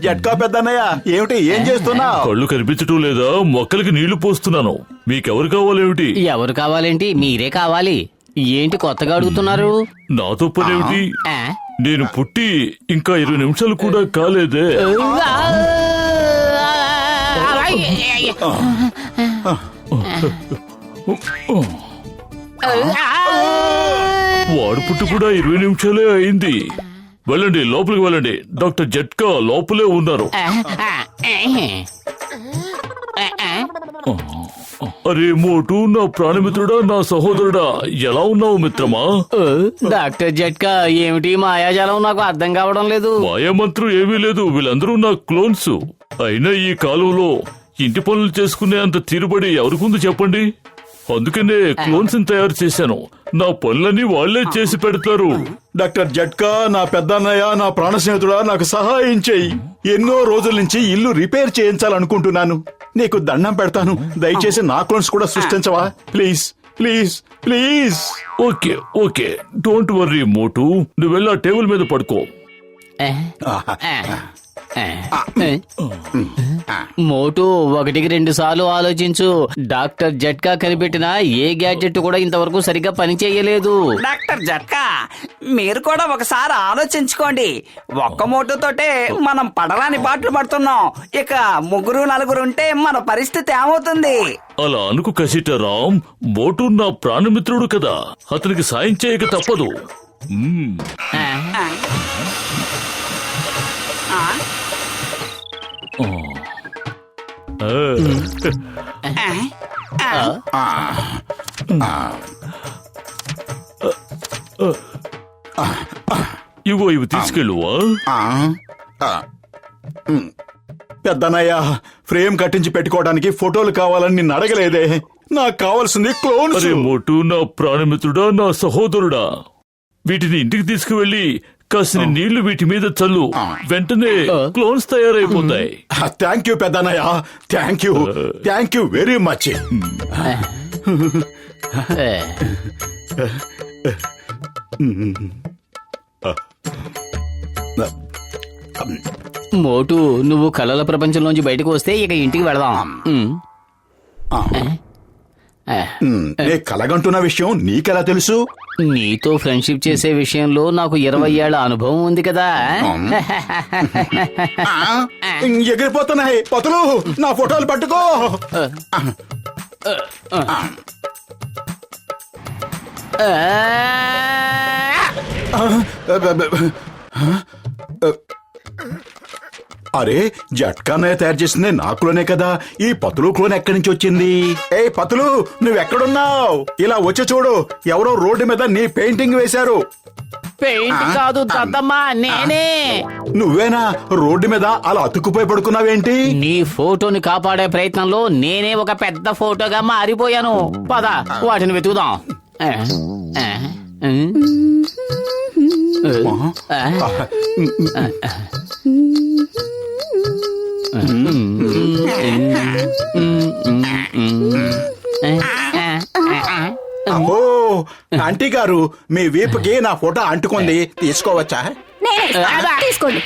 జట్కా పెద్దన్నయ్య, ఏమిటి ఏం చేస్తున్నావు? కళ్ళు కనిపించటం లేదా? మొక్కలకి నీళ్లు పోస్తున్నాను. మీకెవరు కావాలేమిటి? ఎవరు కావాలేంటి? మీరే కావాలి. ఏంటి కొత్తగా అడుగుతున్నారు? నాతో పనేమిటి? ఆ? నేను పుట్టి ఇంకా 20 నిమిషాలు కూడా కాలేదే. వాడు పుట్టి కూడా 20 నిమిషాలే అయింది. వెళ్ళండి, లోపలికి వెళ్ళండి. డాక్టర్ జట్కా లోపలే ఉన్నారు. అరే మోటు, నా ప్రాణమిత్రుడా, నా సహోదరుడా, ఎలా ఉన్నావు మిత్రమా? డాక్టర్ జట్కా, ఏమిటి మాయాజాలం? నాకు అర్థం కావడం లేదు. మాయామంత్రం ఏమీ లేదు. వీళ్ళందరూ నా క్లోన్స్. అయినా ఈ కాలంలో ఇంటి పనులు చేసుకునే అంత తీరుబడి ఎవరికుంది చెప్పండి? అందుకనే క్లోన్స్ తయారు చేశాను. నా పనులన్నీ వాళ్లే చేసి పెడతారు. డాక్టర్ జట్కా, నా పెద్దన్నయ్య, నా ప్రాణ స్నేహితుడా, నాకు సహాయం చెయ్యి. ఎన్నో రోజుల నుంచి ఇల్లు రిపేర్ చేయించాలనుకుంటున్నాను. నీకు దండం పెడతాను, దయచేసి నా క్లోన్స్ కూడా సృష్టించవా? Please please please. Okay okay, don't worry Motu. నువ్వు వెళ్ళి ఆ టేబుల్ మీద పడుకో. మోటు, 1-2 సార్లు ఆలోచించు. డాక్టర్ జట్కా కనిపెట్టిన ఏ గ్యాడ్జెట్ కూడా ఇంతవరకు సరిగ్గా పని చేయలేదు. డాక్టర్ జట్కా, మీరు కూడా ఒకసారి ఆలోచించుకోండి. ఒక్క మోటుతోటే మనం పడరాని బాటలు పడుతున్నాం. ఇక 3-4 ఉంటే మన పరిస్థితి ఏమవుతుంది? అలా అనుకు కసిటరామ్. మోటు నా ప్రాణమిత్రుడు కదా, అతనికి సాయం చేయక తప్పదు. ఇవో ఇవి తీసుకెళ్ళువా? పెద్దన్నయ్య, ఫ్రేమ్ కట్టించి పెట్టుకోవడానికి ఫోటోలు కావాలని నిన్ను అడగలేదే. నాకు కావాల్సింది క్లోన్స్. అరే మోటు, నా ప్రాణమిత్రుడా, నా సహోదరుడా, వీటిని ఇంటికి తీసుకువెళ్ళి కాసిన నీళ్లు వీటి మీద చల్లు. వెంటనే క్లోన్స్ తయారైపోతాయి. థ్యాంక్ యూ పెద్దన్నయ్య, thank you, thank you very much. Motu, నువ్వు కళల ప్రపంచంలోంచి బయటకు వస్తే ఇక ఇంటికి వెళదాం. నే కలగంటున్న విషయం నీకెలా తెలుసు? నీతో ఫ్రెండ్షిప్ చేసే విషయంలో నాకు 20 ఏళ్ల అనుభవం ఉంది కదా. ఎగిరిపోతున్నాయి పతులు, నా ఫోటోలు పట్టుకో. అరే, జట్కానే తయారు చేసింది నా క్లోనే కదా. ఈ పతులు క్లోన్ ఎక్కడి నుంచి వచ్చింది? ఏ పతులు, నువ్వెక్కడున్నావు? ఇలా వచ్చి చూడు, ఎవరో రోడ్డు మీద నీ పెయింటింగ్ వేశారు. పెయింట్ కాదు దద్దమ్మా, నేనే. నువ్వేనా? రోడ్డు మీద అలా అతుక్కుపోయి పడుకున్నావేంటి? నీ ఫోటోని కాపాడే ప్రయత్నంలో నేనే ఒక పెద్ద ఫోటోగా మారిపోయాను. పద, వాటిని వెతుకుదాం. అహో, ఆంటీ గారు, మీ వీపుకి నా ఫోటో అంటుకుంది, తీసుకోవచ్చా? తీసుకోండి.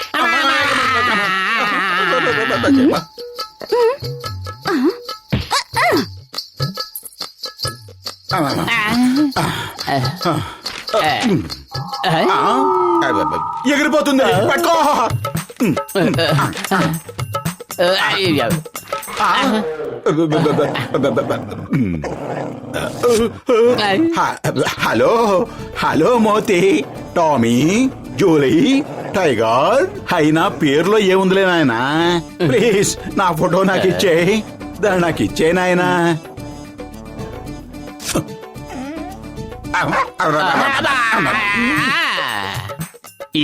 ఎగిరిపోతుంది, పట్టుకో. Hello hello Moti, Tommy, Julie, Tiger, అయినా పేర్లో ఏముందిలే నాయనా. ప్లీజ్ నా ఫోటో నాకు ఇచ్చేయి. దాన్ని నాకు ఇచ్చే నాయనా.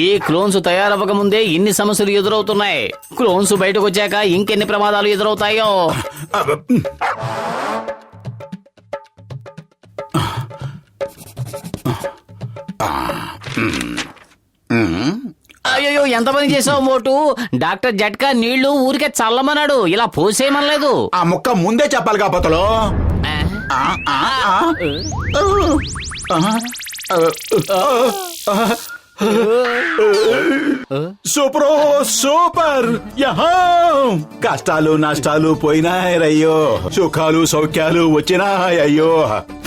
ఈ క్లోన్స్ తయారవ్వక ముందే ఇన్ని సమస్యలు ఎదురవుతున్నాయి. క్లోన్స్ బయటకు వచ్చాక ఇంకెన్ని ప్రమాదాలు ఎదురవుతాయో. అయ్యో, ఎంత పని చేసావు మోటు. డాక్టర్ జట్కా నీళ్లు ఊరికే చల్లమన్నాడు, ఇలా పోసేయమనలేదు. ఆ ముక్క ముందే చెప్పాలి కాకపోతలో. సూపర్ సూపర్ యహా కష్టాలు నష్టాలు పోయినాయరయ్యో సుఖాలు సౌఖ్యాలు వచ్చినాయయ్యో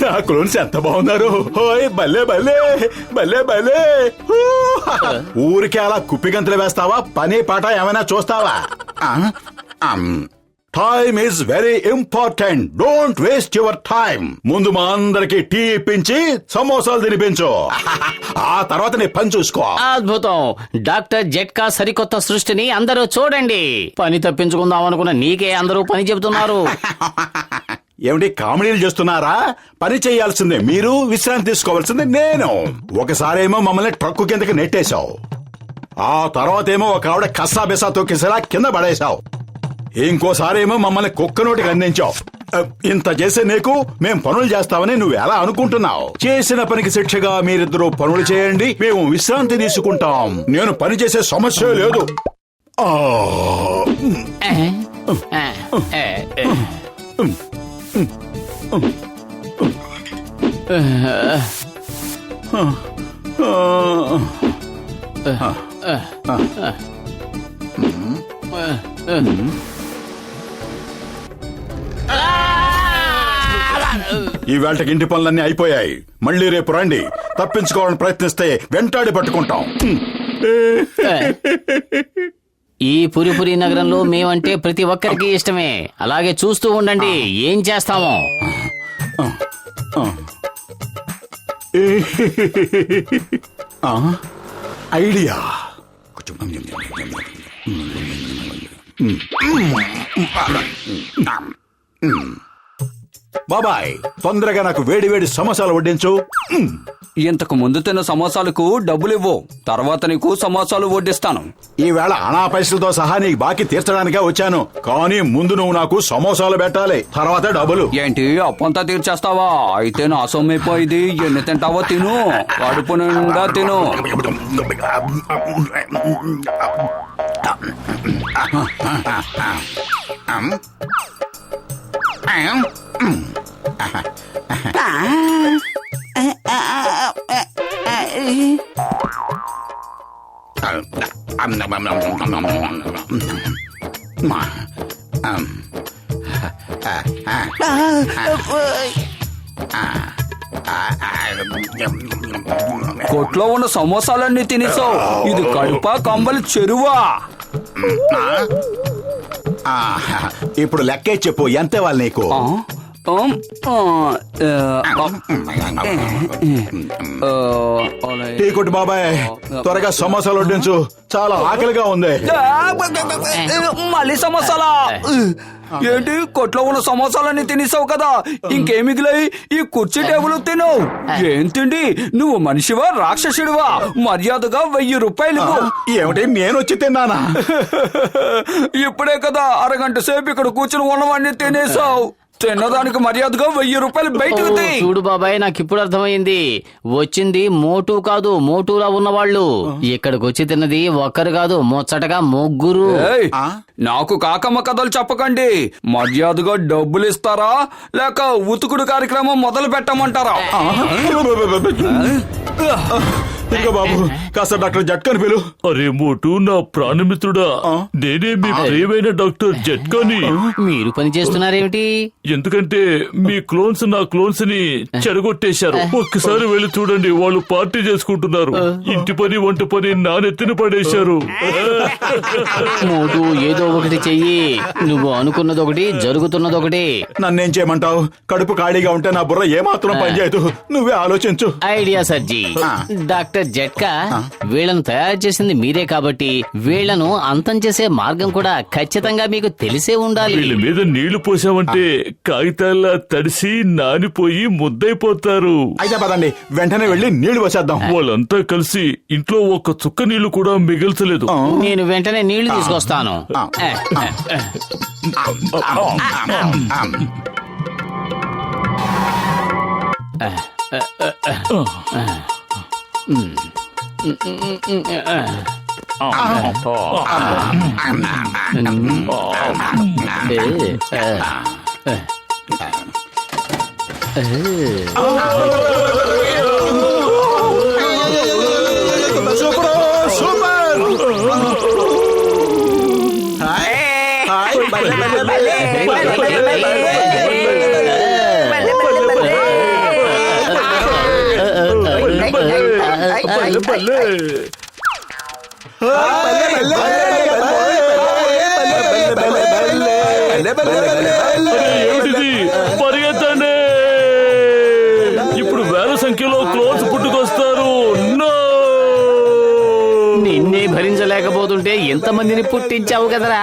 నా క్లోన్స్ ఎంత బాగున్నారు హోయ్ భలే భలే భలే భలే హూ! ఊరికే అలా కుప్పిగంతులు వేస్తావా పని పాట ఏమైనా చూస్తావా time is very important don't waste your time ముందు మా అందరికి టీ ఇప్పించి సమోసాలు తినిపించు ఆ తర్వాత నీ పని చూసుకో అద్భుతం. డాక్టర్ జట్కా సరికొత్త సృష్టిని అందరూ చూడండి. పని తప్పించుకుందాం అనుకున్న నీకే అందరూ పని చెబుతున్నారు. ఏమిటి కామెడీలు చేస్తున్నారా పని చేయాల్సిందే మీరు విశ్రాంతి తీసుకోవాల్సిందే నేను ఒకసారేమో మమ్మల్ని ట్రక్కు కిందకి నెట్టేశావు ఆ తర్వాత ఏమో ఒక ఆవిడ కస్సా బెసా తొక్కేసేలా కింద పడేశావు ఇంకోసారేమో మమ్మల్ని కుక్క నోటికి అందించావు ఇంత చేసే నీకు మేం పనులు చేస్తామని నువ్వు ఎలా అనుకుంటున్నావు చేసిన పనికి శిక్షగా మీరిద్దరూ పనులు చేయండి మేము విశ్రాంతి తీసుకుంటాం నేను పని చేసే సమస్య లేదు ఈ వేళకి ఇంటి పనులన్నీ అయిపోయాయి మళ్ళీ రేపు రండి తప్పించుకోవాలని ప్రయత్నిస్తే వెంటాడి పట్టుకుంటాం ఈ పురిపురి నగరంలో మేమంటే ప్రతి ఒక్కరికి ఇష్టమే. అలాగే చూస్తూ ఉండండి ఏం చేస్తామో. ఐడియా బాబాయ్ తొందరగా నాకు వేడి వేడి సమోసాలు వడ్డించు ఇంతకు ముందు తిన్న సమోసాలకు డబ్బులు ఇవ్వు తర్వాత నీకు సమోసాలు వడ్డిస్తాను ఈవేళ అనా పైసలతో సహా నీకు బాకీ తీర్చడానికే వచ్చాను కానీ ముందు నువ్వు నాకు సమోసాలు పెట్టాలి తర్వాత డబ్బులు ఏంటి అప్పంతా తీర్చేస్తావా అయితే నా సొమ్మైపోయింది ఎన్ని తింటావో తిను కడుపు నిండా తిను కొట్లో ఉన్న సమోసాలన్నీ తినేసావు ఇది కడుపా కంబలి చెరువా ఇప్పుడు లెక్కే చెప్పు ఎంత వాళ్ళు నీకు టీ కొట్టు బాబాయ్ త్వరగా సమోసాలు వడ్డించు చాలా ఆకలిగా ఉంది మళ్ళీ సమోసాలా ఏంటి కొట్లో ఉన్న సమోసాలన్నీ తినేసావు కదా ఇంకేం మిగిలాయి ఈ కుర్చీ టేబుల్ తినవు ఏం తిండి నువ్వు మనిషివా రాక్షసుడివా మర్యాదగా 1000 రూపాయలు ఏమిటి నేను వచ్చి తిన్నానా ఇప్పుడే కదా అరగంట సేపు ఇక్కడ కూర్చుని ఉన్నవాడిని తినేసావు తిన్నదానికి మర్యాదగా 1000 రూపాయలు బయటకు తీ. చూడు బాబాయ్ నాకు ఇప్పుడు అర్థమైంది వచ్చింది మోటు కాదు మోటులా ఉన్నవాళ్ళు ఇక్కడికి వచ్చి తిన్నది ఒక్కరు కాదు ముచ్చటగా ముగ్గురు. ఏయ్, నాకు కాకమ్మ కథలు చెప్పకండి మర్యాదగా డబ్బులు ఇస్తారా లేక ఉతుకుడు కార్యక్రమం మొదలు పెట్టమంటారా ఇంకా బాబు కాస్త డాక్టర్ జట్కని పిలు అరే మోటు నా ప్రాణమిత్రుడా నేనే మీ ప్రియమైన డాక్టర్ జట్కాని మీరు పని చేస్తున్నారేమిటి ఎందుకంటే మీ క్లోన్స్ నా క్లోన్స్ ని చెడగొట్టేశారు ఒక్కసారి వెళ్ళి చూడండి వాళ్ళు పార్టీ చేసుకుంటున్నారు ఇంటి పని వంట పని నా నెత్తిన పడేశారు మోటు ఏదో ఒకటి చెయ్యి నువ్వు అనుకున్నది ఒకటి జరుగుతున్నది ఒకటి నన్నేం చేయమంటావు కడుపు ఖాళీగా ఉంటే నా బుర్ర ఏమాత్రం పనిచేయదు నువ్వే ఆలోచించు ఐడియా సర్జీ డాక్టర్ జట్కా వీళ్ళను తయారు చేసింది మీరే కాబట్టి వీళ్లను అంతం చేసే మార్గం కూడా ఖచ్చితంగా మీకు తెలిసే ఉండాలి వీళ్ళ మీద నీళ్లు పోసామంటే కాగితాల్లా తడిసి నానిపోయి ముద్దైపోతారు అయితే పదండి వెంటనే వెళ్ళి నీళ్లు పోసేద్దాం వాళ్ళంతా కలిసి ఇంట్లో ఒక్క చుక్క నీళ్లు కూడా మిగల్చలేదు నేను వెంటనే నీళ్లు తీసుకొస్తాను ఏమిటిది? పరిగెత్తండి! ఇప్పుడు వేల సంఖ్యలో క్లోన్స్ పుట్టుకొస్తారు. No! నిన్నే భరించలేకపోతుంటే ఎంతమందిని పుట్టించావు కదరా.